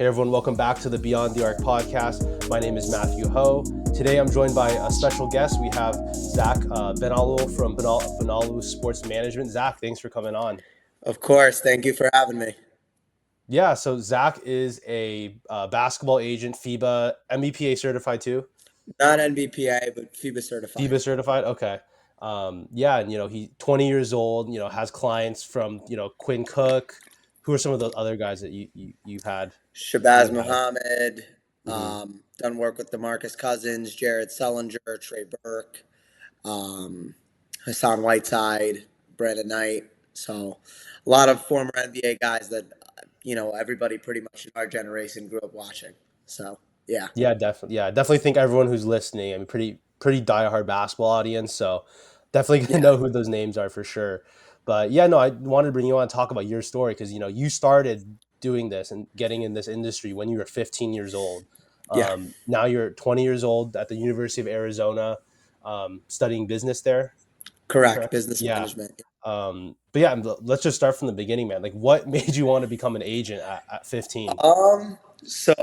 Hey everyone, welcome back to the Beyond the Arc podcast. My name is Matthew Ho. Today I'm joined by a special guest. We have Zac Benalloul from Benalloul Sports Management. Zac, thanks for coming on. Of course. Thank you for having me. Yeah, so Zac is a basketball agent, FIBA, MBPA certified too? Not NBPA, but FIBA certified. FIBA certified? Okay. Yeah, and he's 20 years old, has clients from, Quinn Cook. Who are some of the other guys that you've had? You Shabazz have had? Muhammad. Hmm. Done work with DeMarcus Cousins, Sullinger, Trey Burke, um, Hassan Whiteside, Brandon Knight. So a lot of former NBA guys that, everybody pretty much in our generation grew up watching. So, yeah. Yeah, definitely. Yeah, definitely think everyone who's listening, I mean, pretty diehard basketball audience, so definitely gonna Yeah. know who those names are for sure. But yeah, no, I wanted to bring you on to talk about your story because you started doing this and getting in this industry when you were 15 years old. Yeah. Now you're 20 years old at the University of Arizona, studying business there. Correct. Correct. Business Yeah. management. But yeah, let's just start from the beginning, man. Like, what made you want to become an agent at 15? So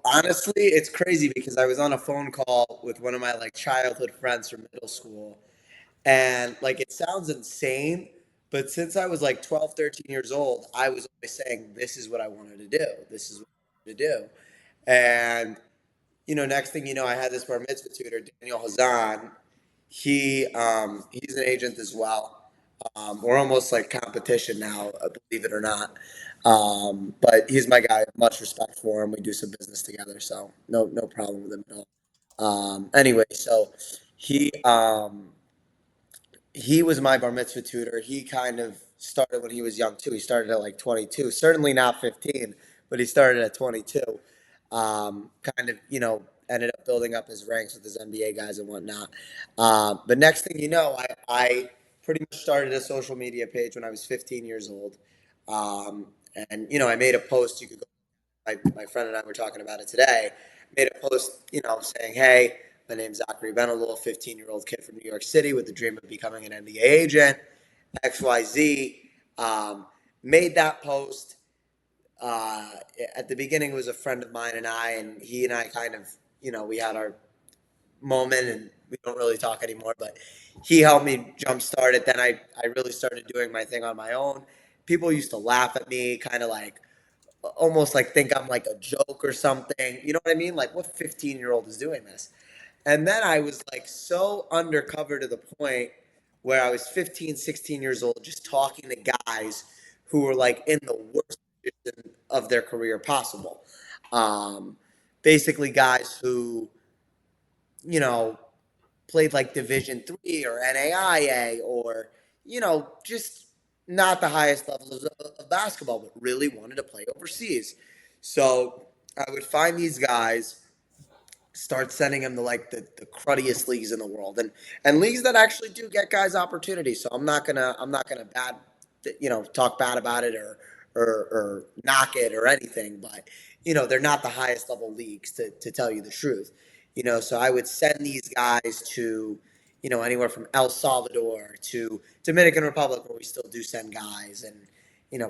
honestly, it's crazy because I was on a phone call with one of my childhood friends from middle school. And it sounds insane, but since I was like 12, 13 years old, I was always saying, this is what I wanted to do. This is what I wanted to do. And, next thing you know, I had this bar mitzvah tutor, Daniel Hazan. He's an agent as well. We're almost like competition now, believe it or not. But he's my guy. Much respect for him. We do some business together, so no problem with him at all. Anyway, so he he was my bar mitzvah tutor. He kind of started when he was young too. He started at like 22, certainly not 15, but he started at 22. Kind of, ended up building up his ranks with his NBA guys and whatnot. But next thing you know, I pretty much started a social media page when I was 15 years old. Um, and, I made a post. You could go, my friend and I were talking about it today. Made a post, saying, hey, my name's Zachary Benalloul, 15-year-old kid from New York City with the dream of becoming an NBA agent, XYZ. Um, Made that post. Uh, at the beginning, it was a friend of mine and he and I kind of, we had our moment and we don't really talk anymore, but he helped me jumpstart it. Then I really started doing my thing on my own. People used to laugh at me, kind of like, almost like think I'm like a joke or something. You know what I mean? Like, what 15-year-old is doing this? And then I was like so undercover to the point where I was 15, 16 years old, just talking to guys who were like in the worst position of their career possible. Um, Basically, guys who, you know, played like Division 3 or NAIA or, just not the highest levels of basketball, but really wanted to play overseas. So I would find these guys, start sending them to like the cruddiest leagues in the world and leagues that actually do get guys opportunities. So I'm not gonna talk bad about it or knock it or anything, but they're not the highest level leagues to tell you the truth. So I would send these guys to anywhere from El Salvador to Dominican Republic, where we still do send guys, and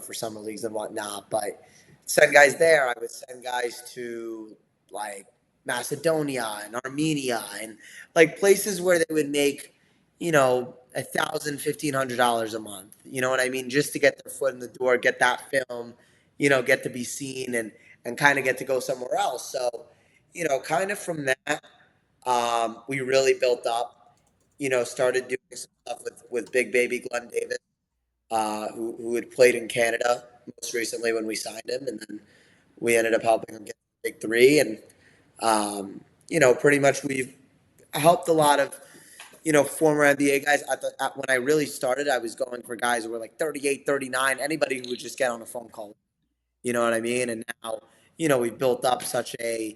for summer leagues and whatnot. But send guys there. I would send guys to like Macedonia and Armenia and like places where they would make, $1,000, $1,500 a month. You know what I mean? Just to get their foot in the door, get that film, get to be seen and kind of get to go somewhere else. So, kind of from that, we really built up. Started doing some stuff with Big Baby Glenn Davis, who had played in Canada most recently when we signed him, and then we ended up helping him get the Big Three, and pretty much we've helped a lot of former NBA guys. When I really started, I was going for guys who were like 38, 39, anybody who would just get on a phone call. You know what I mean? And now, we've built up such a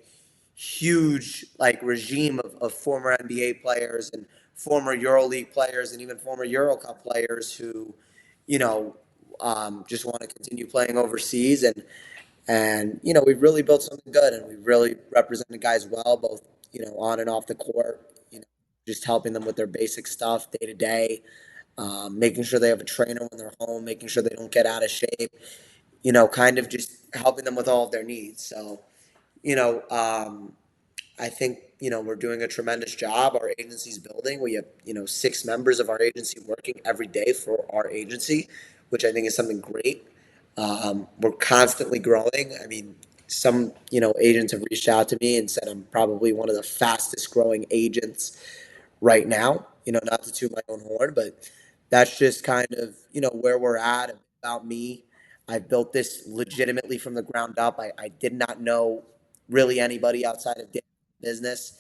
huge like regime of former NBA players and former EuroLeague players and even former Euro Cup players who, you know, just want to continue playing overseas and we've really built something good and we've really represented guys well, both on and off the court. Just helping them with their basic stuff day to day, making sure they have a trainer when they're home, making sure they don't get out of shape, kind of just helping them with all of their needs. So, you know, I think, we're doing a tremendous job. Our agency's building. We have, 6 members of our agency working every day for our agency, which I think is something great. We're constantly growing. I mean, some, agents have reached out to me and said I'm probably one of the fastest growing agents right now. Not to toot my own horn, but that's just kind of, where we're at. About me. I built this legitimately from the ground up. I did not know really anybody outside of business.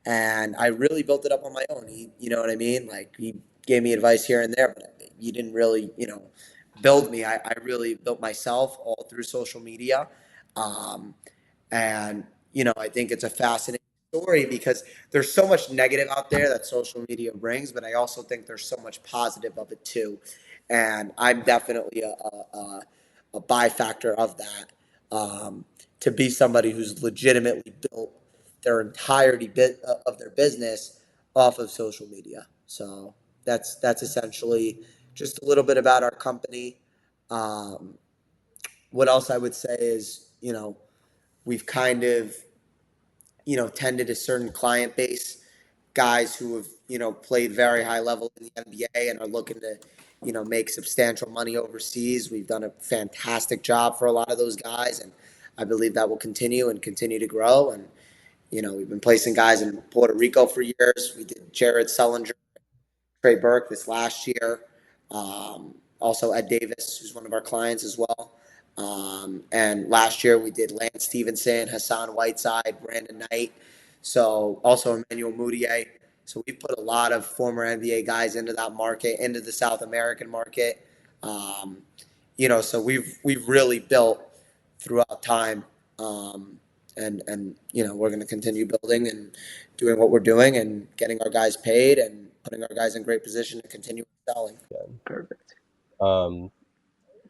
And I really built it up on my own. You know what I mean? Like, he gave me advice here and there, but he didn't really, build me. I really built myself all through social media. Um, and, I think it's a fascinating story because there's so much negative out there that social media brings, but I also think there's so much positive of it too. And I'm definitely a bifactor of that. To be somebody who's legitimately built their entirety of their business off of social media. So that's essentially just a little bit about our company. Um, what else I would say is, we've kind of, tended a certain client base, guys who have, played very high level in the NBA and are looking to, make substantial money overseas. We've done a fantastic job for a lot of those guys, and I believe that will continue and continue to grow. And, we've been placing guys in Puerto Rico for years. We did Jared Sullinger, Trey Burke this last year. Also Ed Davis, who's one of our clients as well. And last year we did Lance Stevenson, Hassan Whiteside, Brandon Knight. So also Emmanuel Mudiay. So we put a lot of former NBA guys into that market, into the South American market. Um, so we've really built throughout time. And we're going to continue building and doing what we're doing and getting our guys paid and putting our guys in great position to continue selling. Perfect. Um,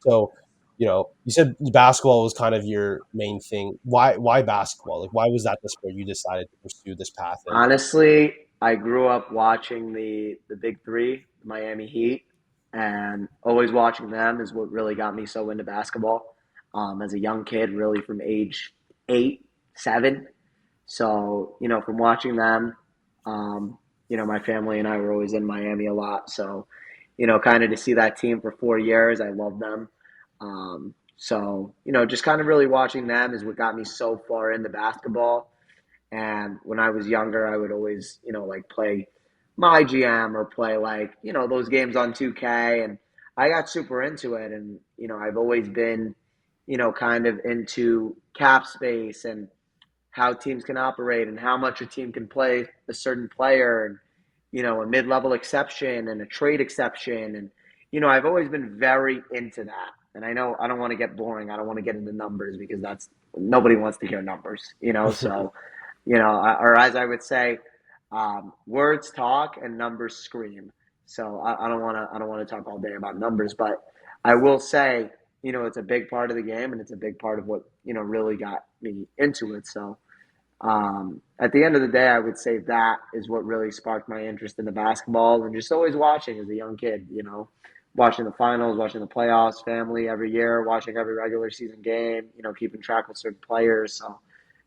so, you said basketball was kind of your main thing. Why basketball? Like, why was that the sport you decided to pursue this path in? Honestly, I grew up watching the big three, Miami Heat, and always watching them is what really got me so into basketball. As a young kid, really from age 8, 7. So, from watching them, my family and I were always in Miami a lot. So, kind of to see that team for 4 years, I love them. So, just kind of really watching them is what got me so far into basketball. And when I was younger, I would always, like play my GM or play like, those games on 2K. And I got super into it. And, I've always been, kind of into cap space and how teams can operate and how much a team can play a certain player and, a mid-level exception and a trade exception. And, I've always been very into that. And I know I don't want to get boring. I don't want to get into numbers because nobody wants to hear numbers, so or as I would say, words talk and numbers scream. So I don't want to talk all day about numbers, but I will say, it's a big part of the game and it's a big part of what, really got me into it. So, at the end of the day, I would say that is what really sparked my interest in the basketball and just always watching as a young kid, watching the finals, watching the playoffs, family every year, watching every regular season game, keeping track of certain players. So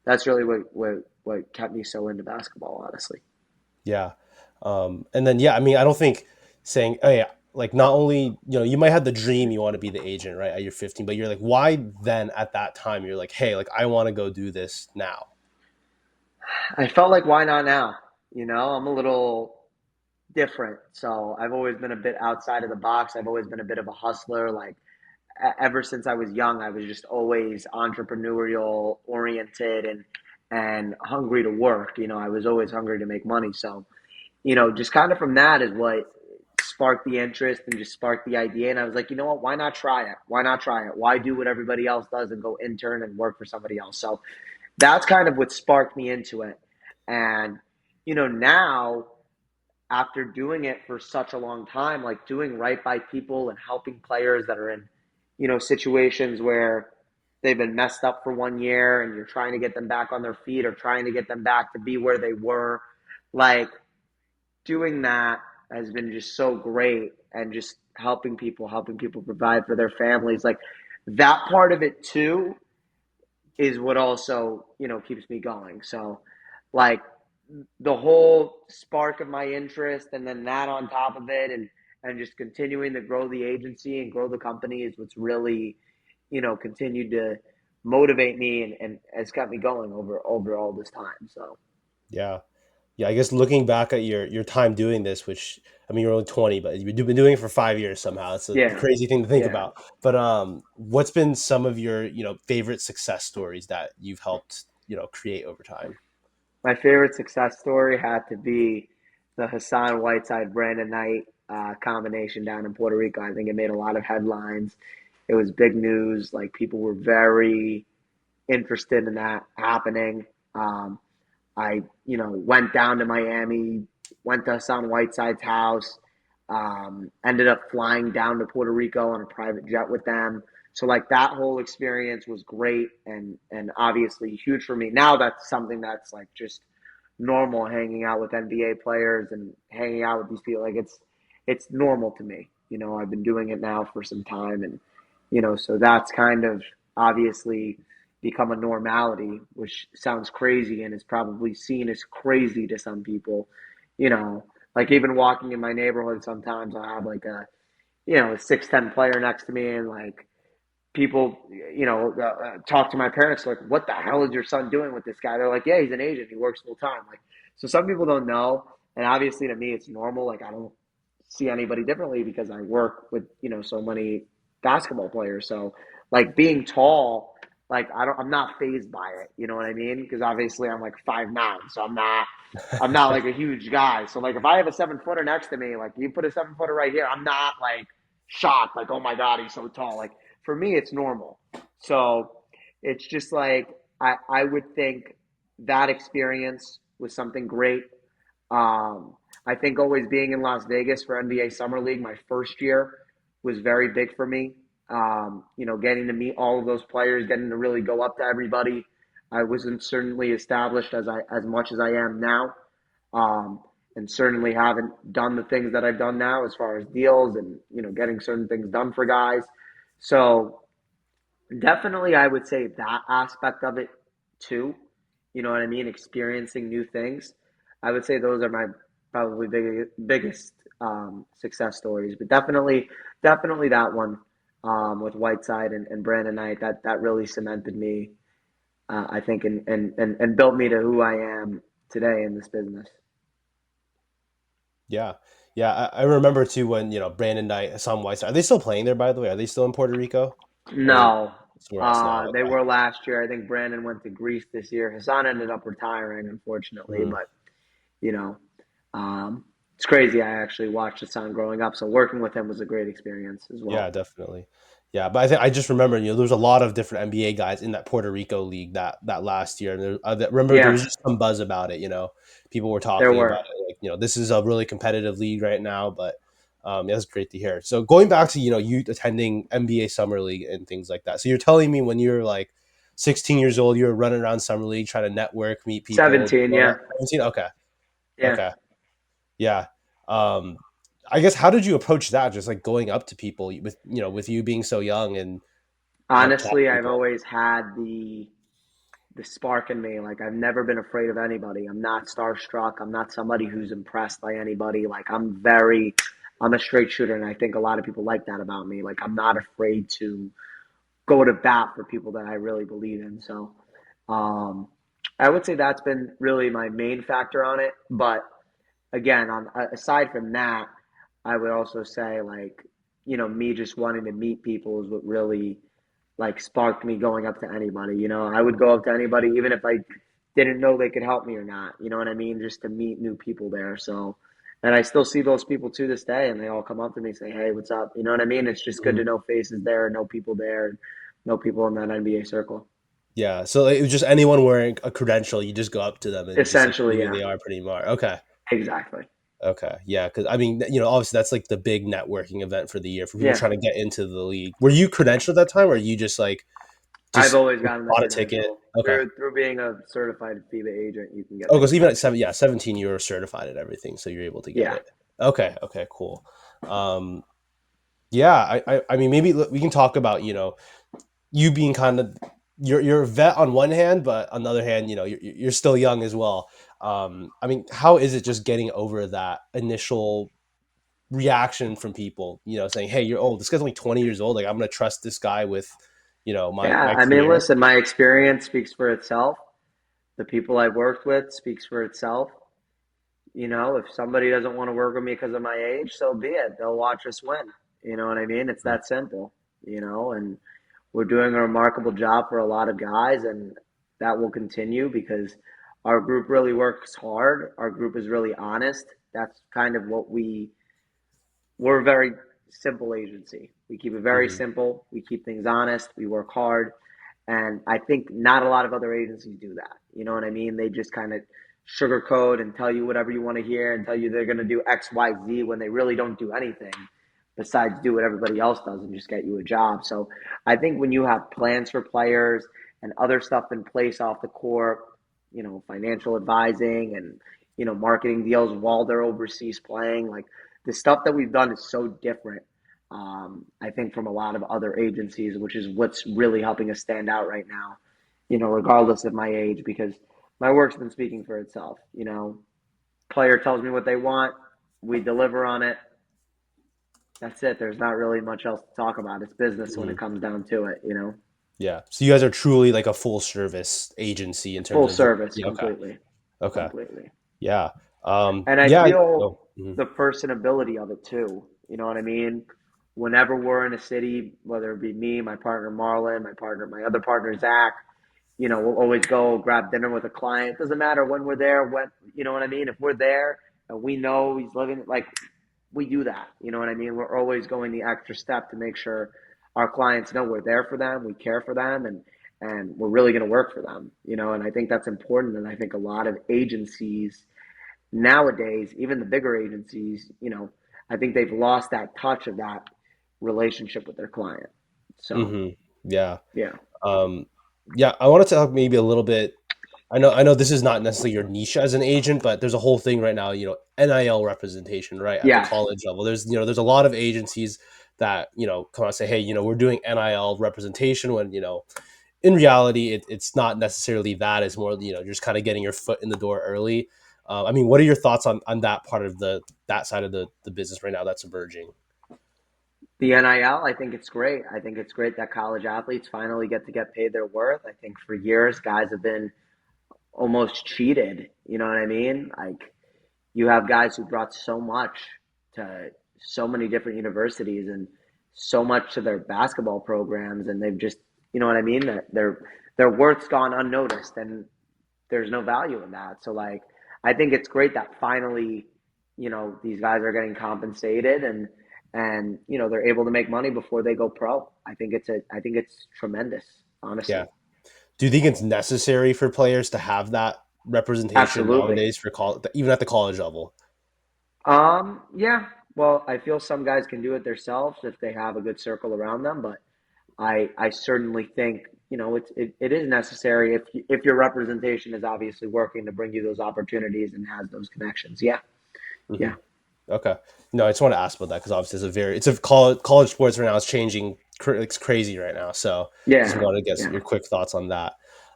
that's really what kept me so into basketball, honestly. Yeah. And then, yeah, I mean, I don't think saying, oh, yeah, like not only, you might have the dream you want to be the agent, right, at your 15, but you're like, why then at that time you're like, hey, like I want to go do this now? I felt like, why not now? I'm a little different. So I've always been a bit outside of the box. I've always been a bit of a hustler. Like, ever since I was young, I was just always entrepreneurial oriented and hungry to work. I was always hungry to make money. So, just kind of from that is what sparked the interest and just sparked the idea. And I was like, you know what? Why not try it? Why not try it? Why do what everybody else does and go intern and work for somebody else? So that's kind of what sparked me into it. And, now after doing it for such a long time, like doing right by people and helping players that are in, situations where they've been messed up for 1 year and you're trying to get them back on their feet or trying to get them back to be where they were. Like, doing that has been just so great and just helping people provide for their families. Like, that part of it too is what also, keeps me going. So, like, the whole spark of my interest and then that on top of it, and just continuing to grow the agency and grow the company is what's really, continued to motivate me and has kept me going over all this time. So, Yeah. Yeah, I guess looking back at your time doing this, which I mean you're only 20, but you've been doing it for 5 years somehow. It's a yeah, crazy thing to think yeah. about. But what's been some of your favorite success stories that you've helped create over time? My favorite success story had to be the Hassan Whiteside Brandon Knight combination down in Puerto Rico. I think it made a lot of headlines. It was big news. Like, people were very interested in that happening. I, went down to Miami, went to Hassan Whiteside's house, ended up flying down to Puerto Rico on a private jet with them. So, like, that whole experience was great and obviously huge for me. Now that's something that's like just normal, hanging out with NBA players and hanging out with these people. Like, it's normal to me. I've been doing it now for some time, and so that's kind of obviously become a normality, which sounds crazy and is probably seen as crazy to some people. You know, like, even walking in my neighborhood, sometimes I have like a 6'10" player next to me, and like, people, talk to my parents like, "What the hell is your son doing with this guy?" They're like, "Yeah, he's an agent. He works full time." Like, so some people don't know, and obviously to me, it's normal. Like, I don't see anybody differently because I work with so many basketball players. So, like, being tall, like, I'm not phased by it. You know what I mean? Because obviously I'm like 5'9", so I'm not like a huge guy. So, like, if I have a 7-footer next to me, like, you put a 7-footer right here, I'm not like shocked, like, oh my god, he's so tall. Like, for me, it's normal. So it's just like, I would think that experience was something great. I think always being in Las Vegas for NBA Summer League my first year was very big for me. Getting to meet all of those players, getting to really go up to everybody. I wasn't certainly established as much as I am now, and certainly haven't done the things that I've done now as far as deals and getting certain things done for guys. So definitely, I would say that aspect of it too. You know what I mean? Experiencing new things. I would say those are my probably biggest success stories. But definitely that one, with Whiteside and Brandon Knight. That really cemented me, I think, and built me to who I am today in this business. Yeah. Yeah, I remember too when Brandon Knight, Hassan Whiteside. Are they still playing there, by the way? Are they still in Puerto Rico? Or are they No, somewhere else now? they Okay. were last year. I think Brandon went to Greece this year. Hassan ended up retiring, unfortunately, Mhm. but you know, it's crazy. I actually watched Hassan growing up, so working with him was a great experience as Yeah, well. definitely. Yeah, but I think I just remember, there was a lot of different NBA guys in that Puerto Rico league that last year, and remember there was Yeah, just some buzz about it. People were there talking about were it, like this is a really competitive league right now. But yeah, that's great to hear. So going back to you attending NBA summer league and things like that. So you're telling me when you're like 16 years old, you were running around summer league trying to network, meet people, 17. all that. Yeah, 17? Okay, yeah. okay. Yeah. Um, I guess how did you approach that? Just like going up to people with you being so young and talking Honestly, to I've people. always had the spark in me. Like, I've never been afraid of anybody. I'm not starstruck. I'm not somebody who's impressed by anybody. Like, I'm a straight shooter, and I think a lot of people like that about me. Like, I'm not afraid to go to bat for people that I really believe in. So, um, I would say that's been really my main factor on it. But again, aside from that, I would also say, like, me just wanting to meet people is what really, like, sparked me going up to anybody. I would go up to anybody even if I didn't know they could help me or not. You know what I mean? Just to meet new people there. So, and I still see those people to this day, and they all come up to me and say, "Hey, what's up?" You know what I mean? It's just good to Mhm. know faces there, know people there, know people in that NBA circle. Yeah. So it was just anyone wearing a credential, you just go up to them and just like Essentially, see who yeah, they are pretty much. Okay. exactly, Okay. Yeah. Cause I mean, obviously that's like the big networking event for the year for people yeah. trying to get into the league. Were you credentialed at that time or you just like I've just always gotten the bought a ticket? credential Okay. through being a certified FIBA agent. You can get Oh, the because even at credential. 17, you were certified at everything, so you're able to get Yeah, it. Okay, okay, cool. Um, yeah, I mean, maybe we can talk about you being kind of you're a vet on one hand, but on the other hand, you're still young as well. I mean, how is it just getting over that initial reaction from people, saying, "Hey, you're old. This guy's only 20 years old. Like, I'm gonna trust this guy with, my Yeah, my I mean, career." listen, my experience speaks for itself. The people I've worked with speaks for itself. If somebody doesn't want to work with me because of my age, so be it. They'll watch us win. You know what I mean? It's that simple, and we're doing a remarkable job for a lot of guys, and that will continue because our group really works hard. Our group is really honest. That's kind of what we're a very simple agency. We keep it very Mm-hmm. simple. We keep things honest. We work hard. And I think not a lot of other agencies do that. You know what I mean? They just kind of sugarcoat and tell you whatever you want to hear and tell you they're going to do X, Y, Z when they really don't do anything besides do what everybody else does and just get you a job. So I think when you have plans for players and other stuff in place off the court, financial advising and, marketing deals while they're overseas playing, like the stuff that we've done is so different. I think from a lot of other agencies, which is what's really helping us stand out right now, regardless of my age, because my work's been speaking for itself. Player tells me what they want, we deliver on it. That's it. There's not really much else to talk about. It's business when Mm-hmm. it comes down to it. Yeah. So you guys are truly like a full service agency in terms Full of just, service, yeah, okay. completely. Okay. Completely. Yeah. And I Yeah. feel Oh, mhm. the personability of it too. You know what I mean? Whenever we're in a city, whether it be me, my partner Marlon, my other partner Zach, we'll always go grab dinner with a client. Doesn't matter when we're there, you know what I mean? If we're there and we know he's living, like, we do that. You know what I mean? We're always going the extra step to make sure our clients know we're there for them, we care for them, and we're really going to work for them. And I think that's important. And I think a lot of agencies nowadays, even the bigger agencies, I think they've lost that touch of that relationship with their client. So Mhm. Yeah. yeah, Um, yeah, I wanted to talk maybe a little bit. I know this is not necessarily your niche as an agent, but there's a whole thing right now, NIL representation, right, at the yes, college level. There's a lot of agencies that, come out and say, hey, we're doing NIL representation when, in reality, it's not necessarily that. It's more, you're just kind of getting your foot in the door early. I mean, what are your thoughts on that part of that side of the business right now that's emerging? the NIL, I think it's great. I think it's great that college athletes finally get to get paid their worth. I think for years, guys have been almost cheated. You know what I mean? Like, you have guys who brought so much to so many different universities and so much to their basketball programs, and they've just, you know what I mean? That their worth's gone unnoticed, and there's no value in that. So, like, I think it's great that finally, these guys are getting compensated and they're able to make money before they go pro. I think it's tremendous, Yeah. honestly. Do you think it's necessary for players to have that representation Absolutely. nowadays for even at the college level? Yeah. Well, I feel some guys can do it themselves if they have a good circle around them, but I certainly think it is necessary if your representation is obviously working to bring you those opportunities and has those connections. Yeah, Hmm. yeah, Okay. No, I just want to ask about that because obviously it's a college sports right now is changing. It's crazy right now. So just yeah, want to get yeah. your quick thoughts on that.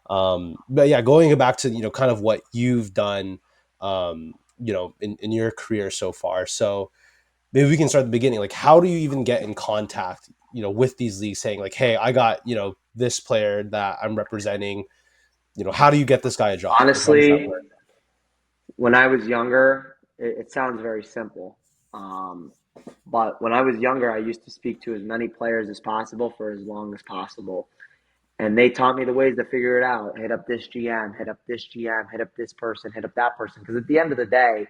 But yeah, going back to, kind of what you've done, in your career so far. So maybe we can start at the beginning. Like, how do you even get in contact, with these leagues saying like, hey, I got, this player that I'm representing, how do you get this guy a job? Like, how does that Honestly, work? when I was younger, it sounds very simple. Um, but when I was younger, I used to speak to as many players as possible for as long as possible. And they taught me the ways to figure it out. Hit up this GM, hit up this GM, hit up this person, hit up that person. Because at the end of the day,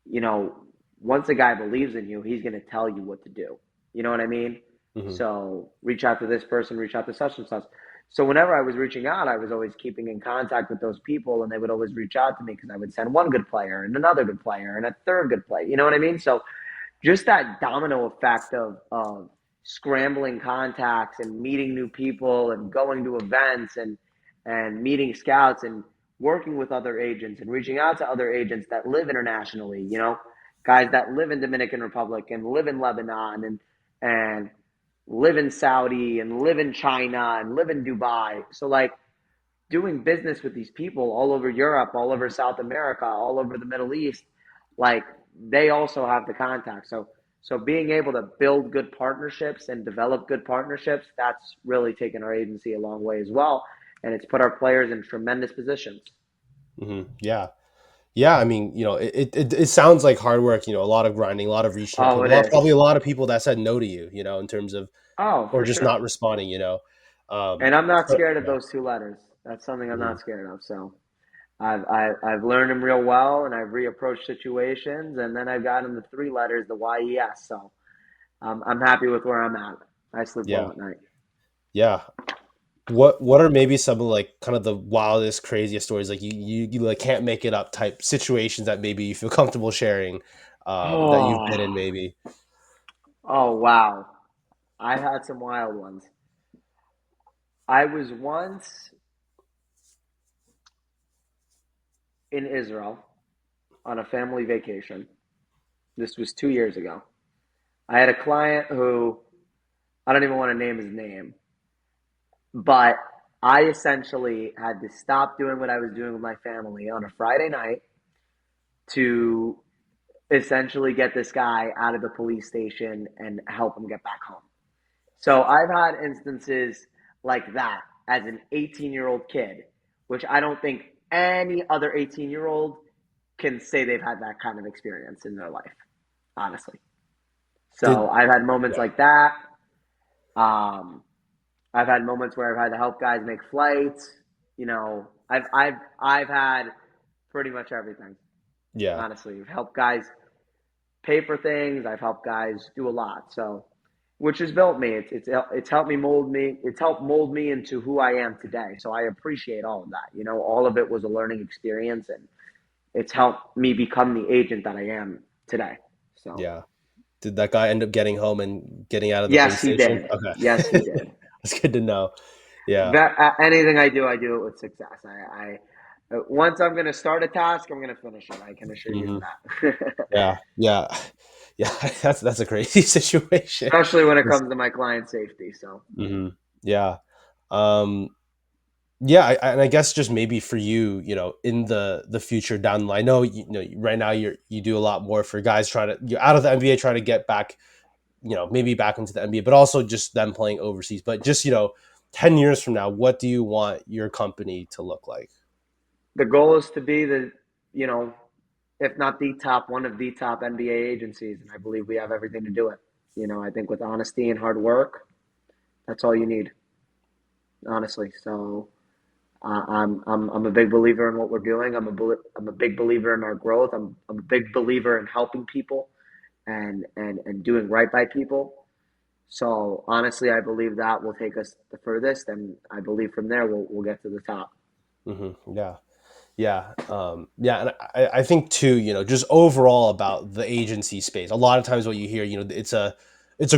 you know, once a guy believes in you, he's going to tell you what to do. You know what I mean? Hmm. So reach out to this person, reach out to such and such. So whenever I was reaching out, I was always keeping in contact with those people, and they would always reach out to me because I would send one good player and another good player and a third good player. You know what I mean? So just that domino effect of scrambling contacts and meeting new people and going to events and meeting scouts and working with other agents and reaching out to other agents that live internationally, guys that live in Dominican Republic and live in Lebanon and live in Saudi and live in China and live in Dubai. So like doing business with these people all over Europe, all over South America, all over the Middle East, like they also have the contact. So being able to build good partnerships and develop good partnerships, that's really taken our agency a long way as well. And it's put our players in tremendous positions. Yeah. Yeah, I mean, it sounds like hard work, a lot of grinding, a lot of reaching out to Oh, people, it is. probably a lot of people that said no to you, in terms of, Oh, or for just not sure. responding. And I'm not So, scared of yeah. those two letters. That's something I'm Mhm. not scared of. So I've learned them real well, and I've reapproached situations, and then I've gotten the three letters, the YES. So I'm happy with where I'm at. I sleep well Yeah. at night. Yeah. What are maybe some of like kind of the wildest, craziest stories like you like can't make it up type situations that maybe you feel comfortable sharing, that you've been in Oh, maybe? oh wow! I had some wild ones. I was once in Israel on a family vacation. This was 2 years ago. I had a client who I don't even want to name his name, but I essentially had to stop doing what I was doing with my family on a Friday night to essentially get this guy out of the police station and help him get back home. So I've had instances like that as an 18-year-old kid, which I don't think any other 18-year-old can say they've had that kind of experience in their life, honestly. So Did I've had moments Yeah. like that. Um, I've had moments where I've had to help guys make flights. I've had pretty much everything. Yeah. Honestly, I've helped guys pay for things. I've helped guys do a lot. So, which has built me. It's helped me mold me. It's helped mold me into who I am today. So I appreciate all of that. All of it was a learning experience, and it's helped me become the agent that I am today. So Yeah. Did that guy end up getting home and getting out of the yes, police he station? did. Yes, he Okay. did. That's good to know. Yeah. Anything I do it with success. I once I'm going to start a task, I'm going to finish it. I can assure you of Hmm. that. Yeah. Yeah. Yeah. That's a crazy situation. Especially when it comes to my client safety. So Hmm. Yeah. Um, yeah, and I guess just maybe for you, in the future down the line. I know, right now you do a lot more for guys trying to you're out of the NBA, trying to get back, maybe back into the NBA, but also just them playing overseas. But just 10 years from now, what do you want your company to look like? the goal is to be you know, if not the top, one of the top NBA agencies, and I believe we have everything to do it. I think with honesty and hard work, that's all you need, honestly. So I'm a big believer in what we're doing. I'm a big believer in our growth. I'm a big believer in helping people and doing right by people. So honestly, I believe that will take us the furthest, and I believe from there we'll get to the top. Yeah. Yeah, yeah, and I think too, just overall about the agency space. A lot of times, what you hear, it's a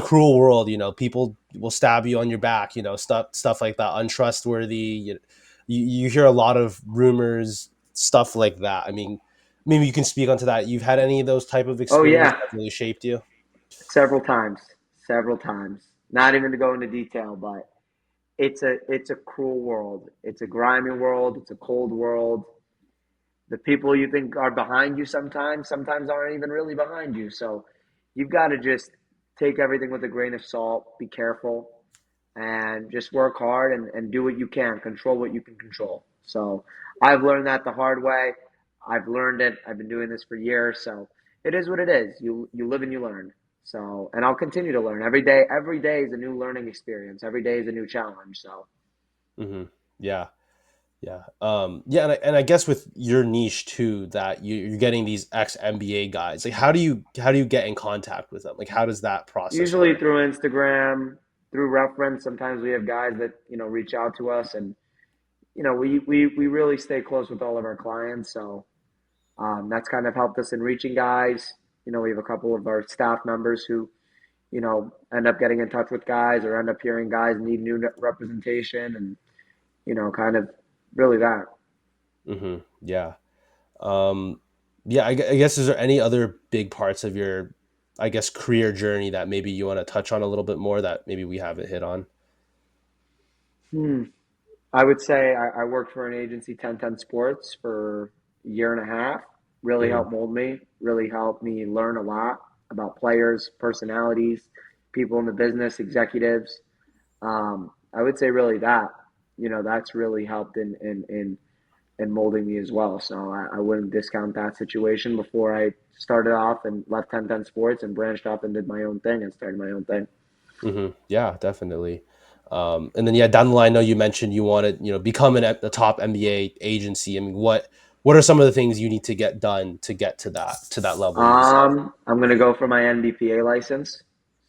cruel world. People will stab you on your back. Stuff like that, untrustworthy. You hear a lot of rumors, stuff like that. I mean, maybe you can speak onto that. You've had any of those type of Oh experiences yeah, that really shaped you? several times, several times. Not even to go into detail, but it's a cruel world. It's a grimy world. It's a cold world. The people you think are behind you sometimes aren't even really behind you. So you've got to just take everything with a grain of salt. Be careful and just work hard and do what you can. Control what you can control. So I've learned that the hard way. I've learned it. I've been doing this for years. So it is what it is. You live and you learn. So and I'll continue to learn every day. Every day is a new learning experience. Every day is a new challenge. So Hmm. Yeah. Yeah. Yeah. And I guess with your niche too, that you're getting these ex NBA guys, like how do you get in contact with them? Like, how does that process usually work? through Instagram, through reference. Sometimes we have guys that reach out to us, and we really stay close with all of our clients. So that's kind of helped us in reaching guys. We have a couple of our staff members who end up getting in touch with guys or end up hearing guys need new representation, and kind of really that. Hmm. Yeah. Um, yeah. I guess is there any other big parts of your I guess, career journey that maybe you want to touch on a little bit more that maybe we haven't hit on? Hmm. I would say I worked for an agency, 1010 Sports, for a year and a half. Really Hmm. helped mold me, really helped me learn a lot about players, personalities, people in the business, executives. I would say really that, that's really helped in molding me as well. So I wouldn't discount that situation before I started off and left 1010 Sports and branched off and did my own thing and started my own thing. Hmm. Yeah, definitely. And then yeah, down the line, I know you mentioned you wanted, become a top NBA agency. I mean, what are some of the things you need to get done to get to that level? Would you say? I'm going to go for my NBPA license.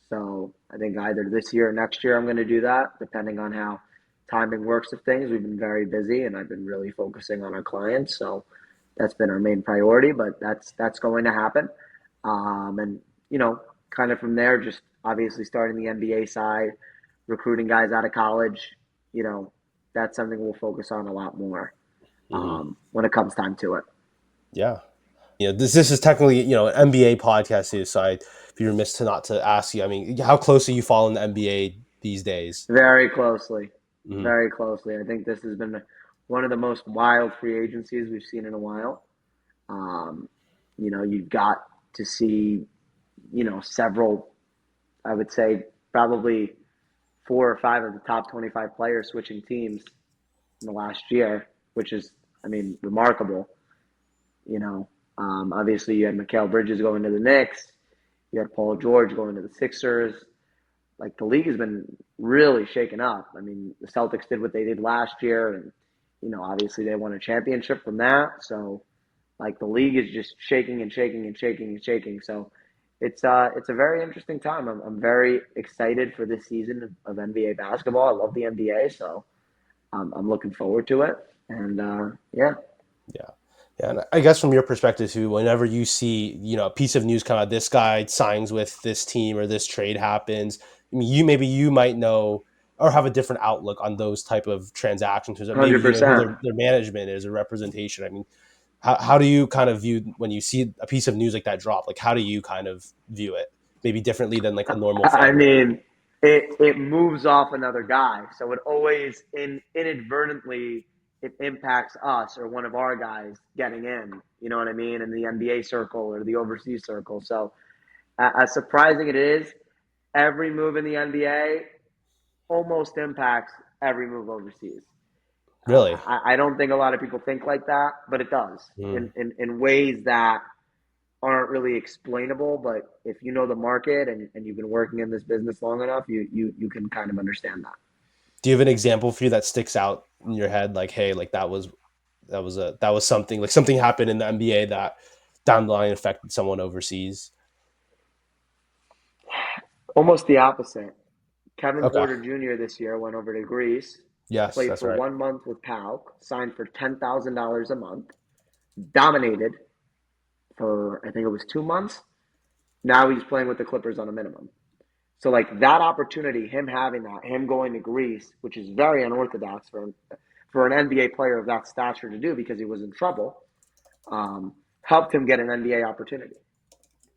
So I think either this year or next year, I'm going to do that, depending on how timing works of things. We've been very busy, and I've been really focusing on our clients. So that's been our main priority, but that's going to happen. And kind of from there, just obviously starting the NBA side, recruiting guys out of college. You know, that's something we'll focus on a lot more Hmm. when it comes time to it. Yeah. This is technically, an NBA podcast too, so I'd be remiss to ask you. I mean, how close are you following the NBA these days? Very closely. Hmm. Very closely. I think this has been one of the most wild free agencies we've seen in a while. Um, you've got to see, several, I would say probably 4 or 5 of the top 25 players switching teams in the last year, which is, I mean, remarkable. You know, obviously you had Mikal Bridges going to the Knicks, you had Paul George going to the Sixers. Like the league has been really shaken up. I mean, the Celtics did what they did last year, and obviously they won a championship from that. So, like the league is just shaking and shaking and shaking and shaking. So, it's a very interesting time. I'm very excited for this season of NBA basketball. I love the NBA, so I'm looking forward to it. And yeah, Yeah. Yeah, and I guess from your perspective too, whenever you see, a piece of news come out, this guy signs with this team or this trade happens, I mean, you might know or have a different outlook on those type of transactions, or maybe hundred you know who percent. their management is or representation. I mean, how do you kind of view when you see a piece of news like that drop? Like, how do you kind of view it? Maybe differently than like a normal I fan would. mean, it moves off another guy, so it always inadvertently it impacts us or one of our guys getting in. You know what I mean? In the NBA circle or the overseas circle. So as surprising it is, every move in the NBA almost impacts every move overseas. Really? I don't think a lot of people think like that, but it does Mm. in ways that aren't really explainable, but if you know the market and you've been working in this business long enough, you can kind of understand that. Do you have an example for you that sticks out in your head? Like, hey, like that was something like something happened in the NBA that down the line affected someone overseas. Almost the opposite. Kevin Okay. Porter Jr. this year went over to Greece, Yes, played that's for right. 1 month with PAOK, signed for $10,000 a month, dominated for I think it was 2 months. Now he's playing with the Clippers on a minimum. So like that opportunity, him having that, him going to Greece, which is very unorthodox for an NBA player of that stature to do because he was in trouble, helped him get an NBA opportunity.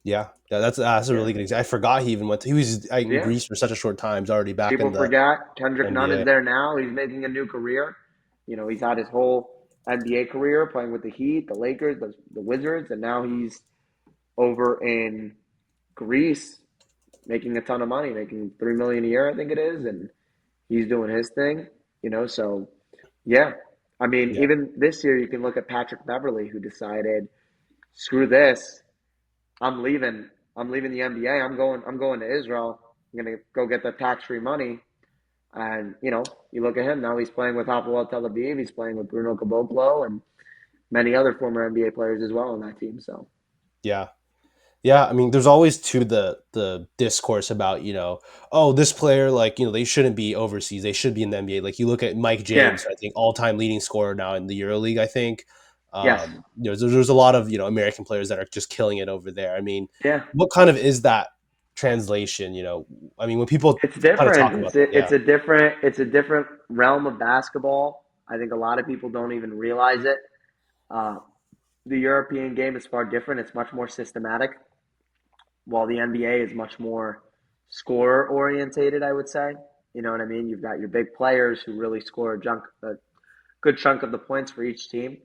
Yeah, yeah, that's a Yeah, really good example. I forgot he even went. He was in yeah. Greece for such a short time. He's already back in People the forget Kendrick Nunn is NBA. there now. He's making a new career. He's had his whole NBA career playing with the Heat, the Lakers, the Wizards, and now he's over in Greece making a ton of money, making 3 million a year, I think it is, and he's doing his thing. So yeah. I mean, Yeah, even this year, you can look at Patrick Beverly, who decided, screw this, I'm leaving. I'm leaving the NBA. I'm going to Israel. I'm gonna go get that tax free money. And you look at him now. He's playing with Hapoel Tel Aviv. He's playing with Bruno Caboclo and many other former NBA players as well on that team. So yeah, yeah. I mean, there's always the discourse about oh, this player, like they shouldn't be overseas. They should be in the NBA. Like you look at Mike yeah, James, I think all time leading scorer now in the EuroLeague. I think yes, there's a lot of American players that are just killing it over there. I mean, yeah. what kind of is that translation? I mean, when people It's kind of talk different. about that, It's yeah. a different realm of basketball. I think a lot of people don't even realize it. Uh, the European game is far different. It's much more systematic. while the NBA is much more scorer orientated, I would say. You know what I mean? You've got your big players who really score a good chunk of the points for each team.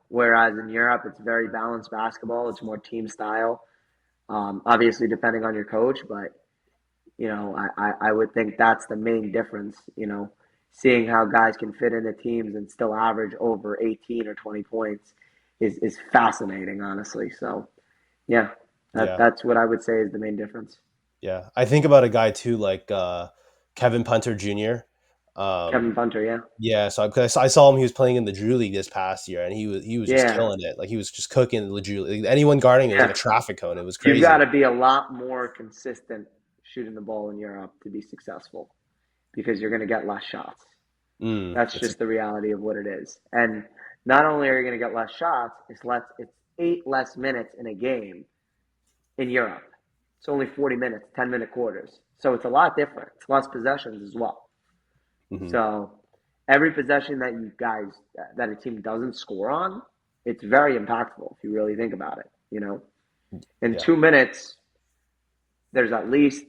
Whereas in Europe, it's very balanced basketball. It's more team style. Obviously, depending on your coach, but I would think that's the main difference. Seeing how guys can fit into teams and still average over 18 or 20 points is fascinating, honestly. So, yeah, Yeah. that's what I would say is the main difference. Yeah. I think about a guy too, like Kevin Punter Jr. Kevin Um, Punter, yeah, yeah, so I saw him. He was playing in the Drew League this past year, and he was just yeah, killing it. Like he was just cooking the Drew League. Anyone guarding it was like yeah. a traffic cone. It was You've got crazy. to be a lot more consistent shooting the ball in Europe to be successful because you're going to get less shots. That's That's a, just the reality of what it is. And not only are you going to get less shots, it's 8 less minutes in a game in Europe. It's only 40 minutes, 10-minute quarters. So it's a lot different. It's less possessions as well. mhm. So every possession that a team doesn't score on, it's very impactful if you really think about it. In Yeah, 2 minutes, there's at least,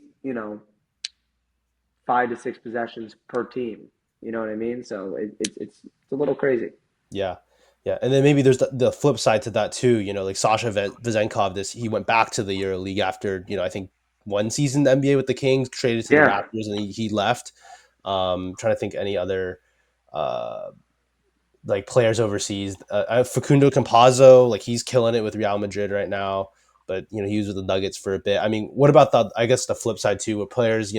5 to 6 possessions per team. You know what I mean? So it's a little crazy. yeah, yeah. And then maybe there's the flip side to that too. Like Sasha Vezenkov. He went back to the Euro League after I think one season in the NBA with the Kings, traded to the Yeah, Raptors, and he left. Trying to think any other uh like players overseas. Facundo Campazzo, like he's killing it with Real Madrid right now, but he was with the Nuggets for a bit. I mean, what about I guess the flip side too, with players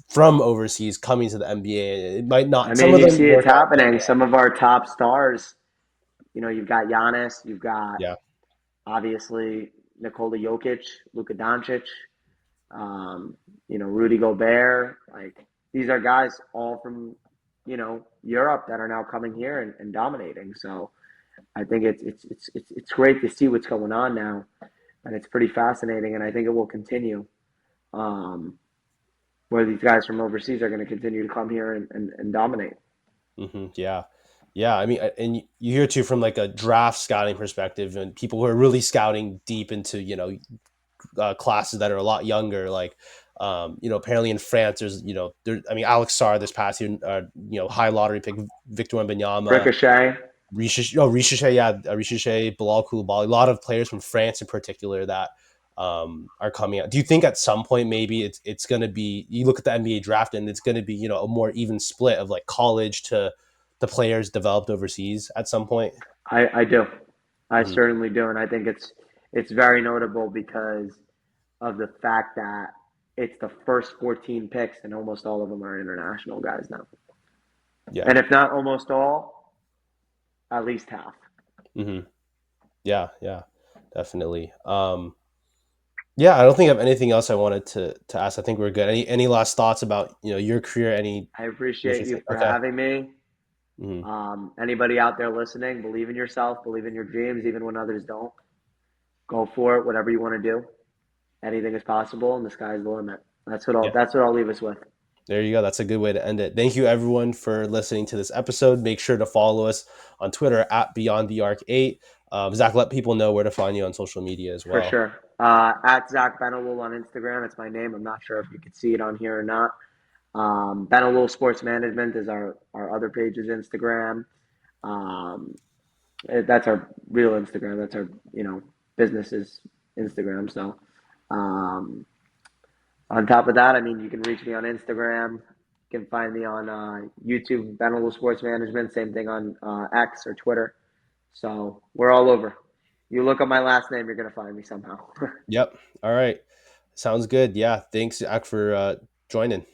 from overseas coming to the NBA? It might I not. Some mean, of you them see it's work out, but happening. Some of our top stars, you've got Giannis, you've got yeah, obviously Nikola Jokic, Luka Doncic, Rudy Gobert. Like these are guys all from Europe that are now coming here and dominating. So I think it's great to see what's going on now, and it's pretty fascinating. And I think it will continue. Um, where these guys from overseas are going to continue to come here and dominate. yeah, yeah. I mean, and you hear too from like a draft scouting perspective, and people who are really scouting deep into classes that are a lot younger, like apparently in France there's I mean Alex Sarr this past year, high lottery pick Victor Wembanyama, Ricochet, Ricochet, yeah, Ricochet, Bilal Koulibaly, a lot of players from France in particular that are coming out. Do you think at some point maybe it's going to be, you look at the NBA draft and it's going to be a more even split of like college to the players developed overseas at some point? I do, I Hmm. certainly do, and I think it's very notable because of the fact that it's the first 14 picks, and almost all of them are international guys now, Yeah. and if not almost all, at least half. Hmm. Yeah. Yeah. Definitely. Yeah, I don't think I have anything else I wanted to ask. I think we're good. Any last thoughts about your career? Any I appreciate you interesting? for Okay. having me. Hmm. Anybody out there listening, believe in yourself, believe in your dreams, even when others don't. Go for it, whatever you want to do. Anything is possible, and the sky's the limit. Yeah. That's what I'll leave us with. There you go. That's a good way to end it. Thank you everyone for listening to this episode. Make sure to follow us on Twitter at Beyond the Arc 8. Zach, let people know where to find you on social media as For well. sure. At Zac Benalloul on Instagram. It's my name. I'm not sure if you can see it on here or not. Benalloul Sports Management is our other page's Instagram. Um, that's our real Instagram. That's our, business's Instagram. So, um, on top of that, I mean, you can reach me on Instagram. You can find me on YouTube, Benalloul Sports Management. Same thing on X or Twitter. So we're all over. You look up my last name, you're gonna find me somehow. Yep. All right. Sounds good. Yeah. Thanks, Zach, for joining.